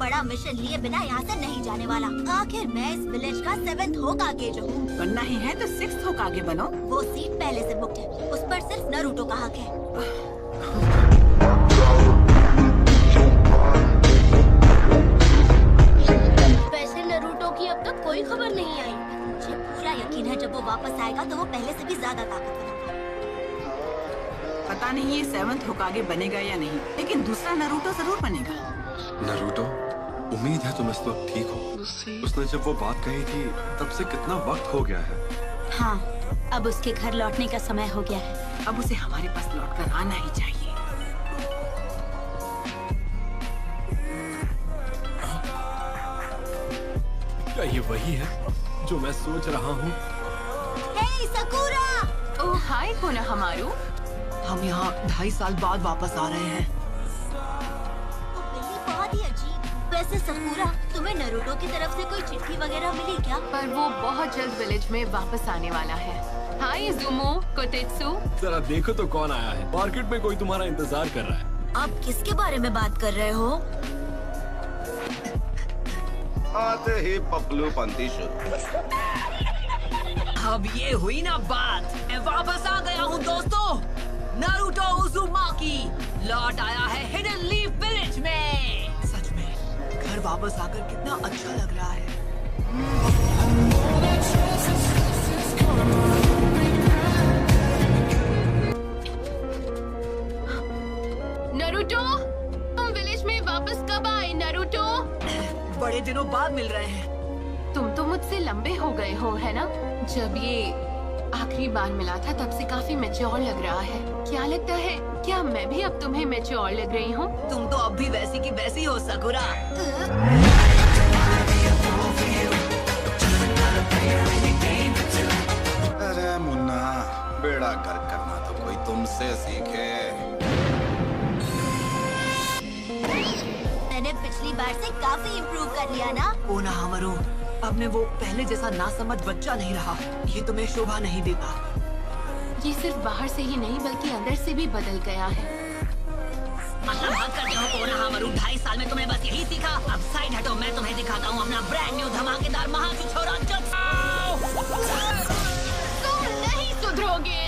बड़ा मिशन लिए बिना यहाँ से नहीं जाने वाला। आखिर मैं इस विलेज का 7th होकागे जो हूँ। बनना ही है तो 6th होकागे बनो। वो सीट पहले से बुकड है, उस पर सिर्फ नारुतो का हक है। वैसे नारुतो की अब तक कोई खबर नहीं आई। मुझे पूरा यकीन है जब वो वापस आएगा तो वो पहले से भी ज्यादा ताकतवर होगा। पता नहीं ये 7th होकागे बनेगा या नहीं, लेकिन दूसरा नारुतो जरूर बनेगा। नारुतो, उम्मीद है तुम इस वक्त ठीक हो। उसने जब वो बात कही थी तब से कितना वक्त हो गया है। हाँ, अब उसके घर लौटने का समय हो गया है। अब उसे हमारे पास लौटकर आना ही चाहिए। क्या ये वही है जो मैं सोच रहा हूँ? हे सकुरा! ओह हाय कोनोहामारू। हम यहाँ 2.5 साल बाद वापस आ रहे हैं। वो बिल्ली बहुत ही अजीब। वैसे सकुरा, तुम्हें नारुतो की तरफ से कोई चिट्ठी वगैरह मिली क्या? पर वो बहुत जल्द विलेज में वापस आने वाला है। हाय इजुमो, कोतेत्सु। जरा देखो तो कौन आया है। मार्केट में कोई तुम्हारा इंतजार कर रहा है। आप किसके बारे में बात कर रहे हो? आते ही पपलू पंती शुरू। अब ये हुई ना बात। मैं वापस आ गया हूँ दोस्तों। नारुतो उज़ुमाकी लौट आया है हिडन लीफ विलेज में। सच में घर वापस आकर कितना अच्छा लग रहा है। नारुतो, तुम विलेज में वापस कब आए नारुतो? बड़े दिनों बाद मिल रहे हैं। तुम तो मुझसे लंबे हो गए हो, है ना? जब ये आखिरी बार मिला था तब से काफी मैच्योर लग रहा है। क्या लगता है, क्या मैं भी अब तुम्हें मैच्योर लग रही हूँ? तुम तो अब भी वैसी की वैसी हो सकुरा। अरे मुन्ना, बेड़ा गर्क करना तो कोई तुमसे सीखे। मैंने पिछली बार से काफी इम्प्रूव कर लिया ना? कोनोहामारू, अब मैं वो पहले जैसा नासमझ बच्चा नहीं रहा। ये तुम्हें शोभा नहीं देता। ये सिर्फ बाहर से ही नहीं बल्कि अंदर से भी बदल गया है। मतलब बात करते हो कोनोहामारू, 2.5 साल में तुम्हें बस यही सीखा। अब साइड हटो, मैं तुम्हें दिखाता हूँ अपना ब्रांड न्यू धमाकेदार महाचुछोरा जुत्सु। तुम नहीं सुधरोगे।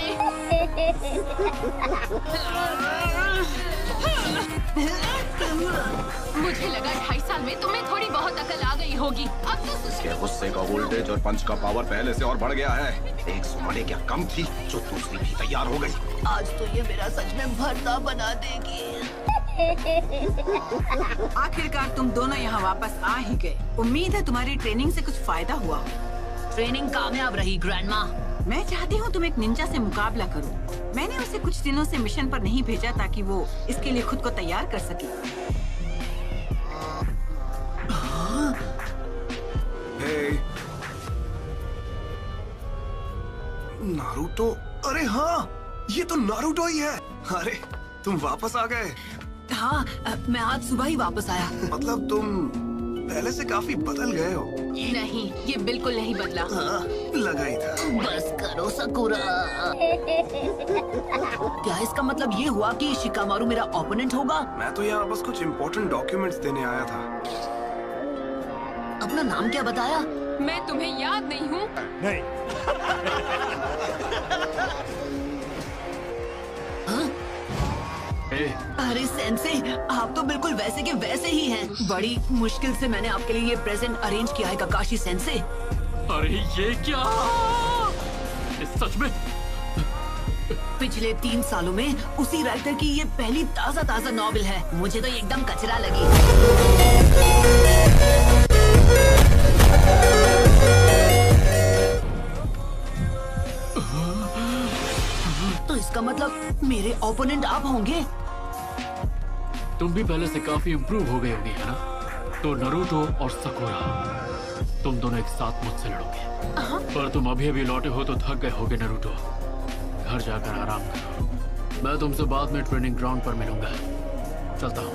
मुझे लगा 2.5 साल में तुम्हें थोड़ी बहुत अकल आ गई होगी। अब तो इसके गुस्से का वोल्टेज और पंच का पावर पहले से और बढ़ गया है। एक सुमने क्या कम थी जो दूसरी भी तैयार हो गई। आज तो ये मेरा सच में भरता बना देगी। आखिरकार तुम दोनों यहाँ वापस आ ही गए। उम्मीद है तुम्हारी ट्रेनिंग से कुछ फायदा हुआ। ट्रेनिंग कामयाब रही ग्रैंडमा। मैं चाहती हूँ तुम एक निंजा से मुकाबला करो। मैंने उसे कुछ दिनों से मिशन पर नहीं भेजा ताकि वो इसके लिए खुद को तैयार कर सके। हे, नारुतो, अरे हाँ, ये तो नारुतो ही है। अरे तुम वापस आ गए। हाँ, मैं आज सुबह ही वापस आया। मतलब तुम पहले से काफी बदल गए हो। नहीं, ये बिल्कुल नहीं बदला। हाँ, लगा ही था। बस करो सकुरा। क्या इसका मतलब ये हुआ कि शिकामारू मेरा ओपोनेंट होगा? मैं तो यहाँ बस कुछ इम्पोर्टेंट डॉक्यूमेंट्स देने आया था। अपना नाम क्या बताया? मैं तुम्हें याद नहीं हूँ। अरे सेंसे, आप तो बिल्कुल वैसे के वैसे ही हैं। बड़ी मुश्किल से मैंने आपके लिए ये प्रेजेंट अरेंज किया है काकाशी सेंसे। अरे ये क्या? सच में? पिछले 3 सालों में उसी राइटर की ये पहली ताजा नॉवेल है। मुझे तो ये एकदम कचरा लगी। तो इसका मतलब मेरे ओपोनेंट आप होंगे? तुम भी पहले से काफी इम्प्रूव हो गए होगे, है ना? तो नारुतो और सकुरा, तुम दोनों एक साथ मुझसे लड़ोगे। पर तुम अभी लौटे हो तो थक गए होगे नारुतो। घर जाकर आराम करो। मैं तुमसे बाद में ट्रेनिंग ग्राउंड पर मिलूंगा। चलता हूँ।